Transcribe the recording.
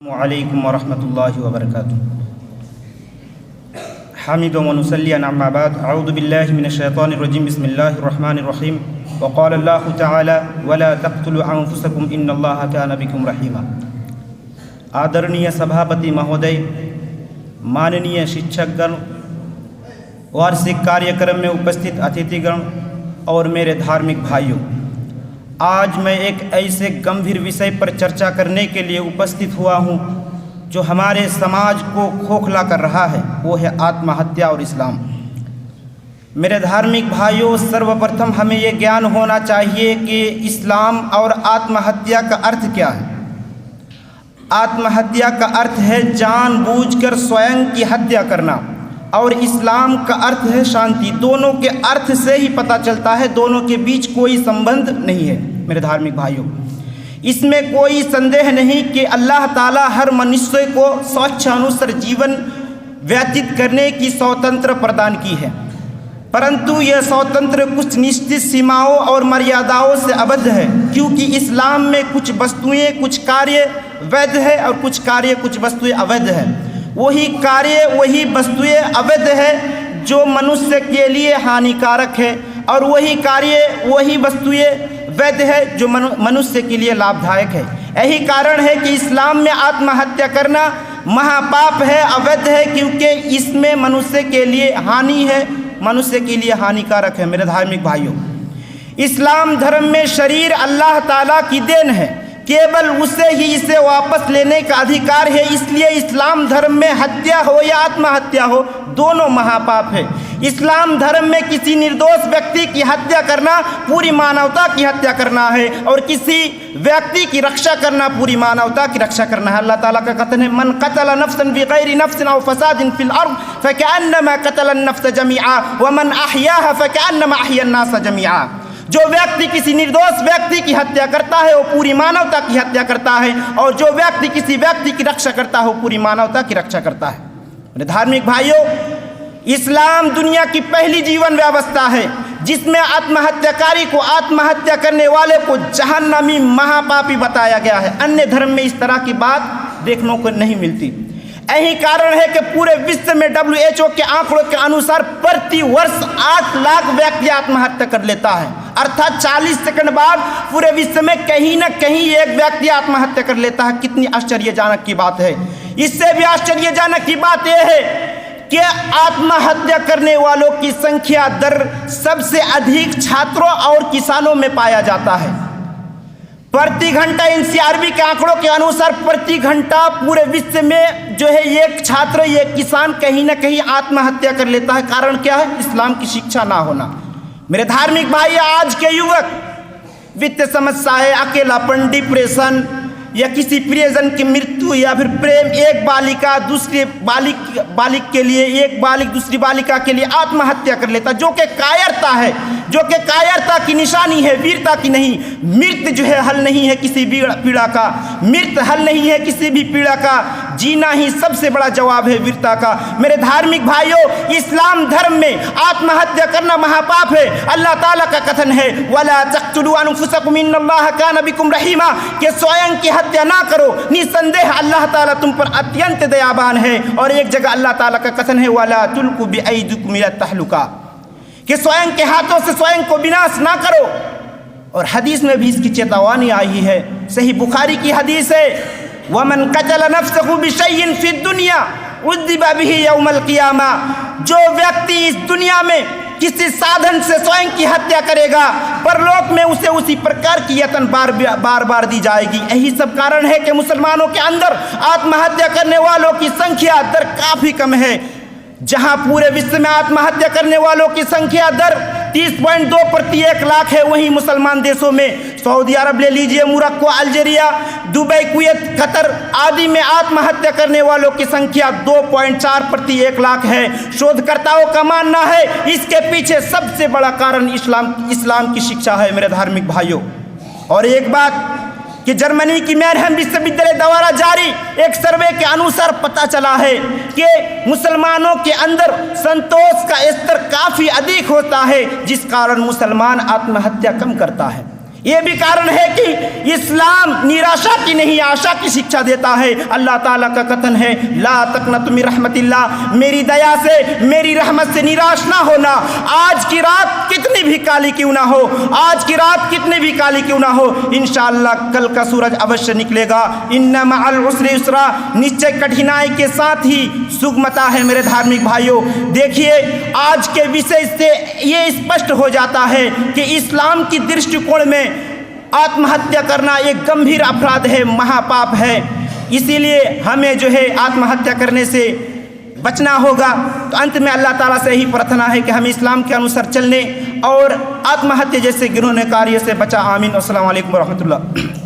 वालेकुम वरहमतुल्लाहि वबरकातुहू। हामिदुन व नुसल्ली अम्मा बाद। अऊज़ु बिल्लाहि मिनश्शैतानिर्रजीम। बिस्मिल्लाहिर्रहमानिर्रहीम। वक़ाल अल्लाहु तआला वला तक़्तुलू अन्फुसकुम इन्नल्लाहा काना बिकुम रहीमा। आदरणीय सभापति महोदय, माननीय शिक्षकगण, वार्षिक कार्यक्रम में उपस्थित अतिथिगण और मेरे धार्मिक भाइयों, आज मैं एक ऐसे गंभीर विषय पर चर्चा करने के लिए उपस्थित हुआ हूँ जो हमारे समाज को खोखला कर रहा है, वो है आत्महत्या और इस्लाम। मेरे धार्मिक भाइयों, सर्वप्रथम हमें ये ज्ञान होना चाहिए कि इस्लाम और आत्महत्या का अर्थ क्या है। आत्महत्या का अर्थ है जानबूझकर स्वयं की हत्या करना और इस्लाम का अर्थ है शांति। दोनों के अर्थ से ही पता चलता है दोनों के बीच कोई संबंध नहीं है। मेरे धार्मिक भाइयों, इसमें कोई संदेह नहीं कि अल्लाह ताला हर मनुष्य को स्वेच्छानुसार जीवन व्यतीत करने की स्वतंत्र प्रदान की है, परंतु यह स्वतंत्र कुछ निश्चित सीमाओं और मर्यादाओं से आबद्ध है, क्योंकि इस्लाम में कुछ वस्तुएं, कुछ कार्य वैध है और कुछ कार्य, कुछ वस्तुएं अवैध है। वही कार्य, वही वस्तुएं अवैध है जो मनुष्य के लिए हानिकारक है, और वही कार्य, वही वस्तुएं वैध है जो मनुष्य के लिए लाभदायक है। यही कारण है कि इस्लाम में आत्महत्या करना महापाप है, अवैध है, क्योंकि इसमें मनुष्य के लिए हानि है, मनुष्य के लिए हानिकारक है। मेरे धार्मिक भाइयों, इस्लाम धर्म में शरीर अल्लाह ताला की देन है, केवल उसे ही इसे वापस लेने का अधिकार है। इसलिए इस्लाम धर्म में हत्या हो या आत्महत्या हो, दोनों महापाप है। इस्लाम धर्म में किसी निर्दोष व्यक्ति की हत्या करना पूरी मानवता की हत्या करना है, और किसी व्यक्ति की रक्षा करना पूरी मानवता की रक्षा करना है। अल्लाह ताला का कथन है, मन कतल नफ्सन बिगैरि नफ्सिन औ फसादिन फिल अर्द फकअन्नमा कतल अन्नफ्स जमीआ व मन अहयाहा फकअन्नमा अहया अन्नास जमीआ। जो व्यक्ति किसी निर्दोष व्यक्ति की हत्या करता है वो पूरी मानवता की हत्या करता है, और जो व्यक्ति किसी व्यक्ति की रक्षा करता है वो पूरी मानवता की रक्षा करता है। मेरे धार्मिक भाइयों, इस्लाम दुनिया की पहली जीवन व्यवस्था है जिसमें आत्महत्याकारी को, आत्महत्या करने वाले को जहन्नमी महापापी बताया गया है। अन्य धर्म में इस तरह की बात देखने को नहीं मिलती। यही कारण है कि पूरे विश्व में WHO के आंकड़ों के अनुसार प्रति वर्ष 8 लाख व्यक्ति आत्महत्या कर लेता है, अर्थात 40 सेकंड बाद पूरे विश्व में कहीं न कहीं एक व्यक्ति आत्महत्या कर लेता है। कितनी आश्चर्यजनक की बात है। इससे भी आश्चर्यजनक की बात यह है कि आत्महत्या करने वालों की संख्या दर सबसे अधिक छात्रों और किसानों में पाया जाता है। प्रति घंटा NCRB के आंकड़ों के अनुसार प्रति घंटा पूरे विश्व में जो है एक छात्र, एक किसान कहीं ना कहीं आत्महत्या कर लेता है। कारण क्या है? इस्लाम की शिक्षा ना होना। मेरे धार्मिक भाई, आज के युवक वित्तीय समस्याएं, अकेलापन, डिप्रेशन या किसी प्रियजन की मृत्यु या फिर प्रेम, एक बालिका दूसरे बालिक के लिए, एक बालिक दूसरी बालिका के लिए आत्महत्या कर लेता, जो कि कायरता है, जो कि कायरता की निशानी है, वीरता की नहीं। मृत्यु जो है हल नहीं है किसी भी पीड़ा का, मृत्यु हल नहीं है किसी भी पीड़ा का, जीना ही सबसे बड़ा जवाब है वीरता का। मेरे धार्मिक भाइयों, इस्लाम धर्म में आत्महत्या करना महापाप है। अल्लाह ताला का कथन है, वला तक़्तुलू अन्फुसकुम इन्नल्लाहा काना बिकुम रहीमा, कि स्वयं की हत्या ना करो, निसंदेह अल्लाह ताला तुम पर अत्यंत दयावान है। और एक जगह अल्लाह ताला का कथन है, वला तुल्कू बिअयदिकुम इला तहलुका, कि स्वयं के हाथों से स्वयं को विनाश ना करो। और हदीस में भी इसकी चेतावनी आई है। सही बुखारी की हदीस है, वमन कतल नफ्सहु बिशैइन फिद दुनिया उज़्ज़िबा बिही यौमल क़ियामा। जो व्यक्ति इस दुनिया में किसी साधन से स्वयं की हत्या करेगा, परलोक में उसे उसी प्रकार की यतन बार बार दी जाएगी। यही सब कारण है कि मुसलमानों के अंदर आत्महत्या करने वालों की संख्या दर काफ़ी कम है। जहां पूरे विश्व में आत्महत्या करने वालों की संख्या दर 30.2 प्रति 1 लाख है, वहीं मुसलमान देशों में सऊदी अरब ले लीजिए, Morocco, Algeria, Dubai, Kuwait, Qatar आदि में आत्महत्या करने वालों की संख्या 2.4 प्रति 1 लाख है। शोधकर्ताओं का मानना है इसके पीछे सबसे बड़ा कारण इस्लाम की शिक्षा है। मेरे धार्मिक भाइयों, और एक बात कि जर्मनी की मैनहेम विश्वविद्यालय द्वारा जारी एक सर्वे के अनुसार पता चला है कि मुसलमानों के अंदर संतोष का स्तर काफ़ी अधिक होता है, जिस कारण मुसलमान आत्महत्या कम करता है। ये भी कारण है कि इस्लाम निराशा की नहीं आशा की शिक्षा देता है। अल्लाह ताला का कथन है, ला तक़नतु मिन रहमतिल्लाह, मेरी दया से, मेरी रहमत से निराश ना होना। आज की रात कितनी भी काली क्यों ना हो, आज की रात कितनी भी काली क्यों ना हो, इंशाअल्लाह कल का सूरज अवश्य निकलेगा। इन्ना मअल उसरि युस्रा, निश्चय कठिनाई के साथ ही सुगमता है। मेरे धार्मिक भाइयों, देखिए आज के विषय से ये स्पष्ट हो जाता है कि इस्लाम की दृष्टिकोण में आत्महत्या करना एक गंभीर अपराध है, महापाप है। इसीलिए हमें जो है आत्महत्या करने से बचना होगा। तो अंत में अल्लाह ताला से ही प्रार्थना है कि हम इस्लाम के अनुसार चलने और आत्महत्या जैसे घिनौने कार्य से बचा। आमीन। अस्सलामु अलैकुम व रहमतुल्लाह।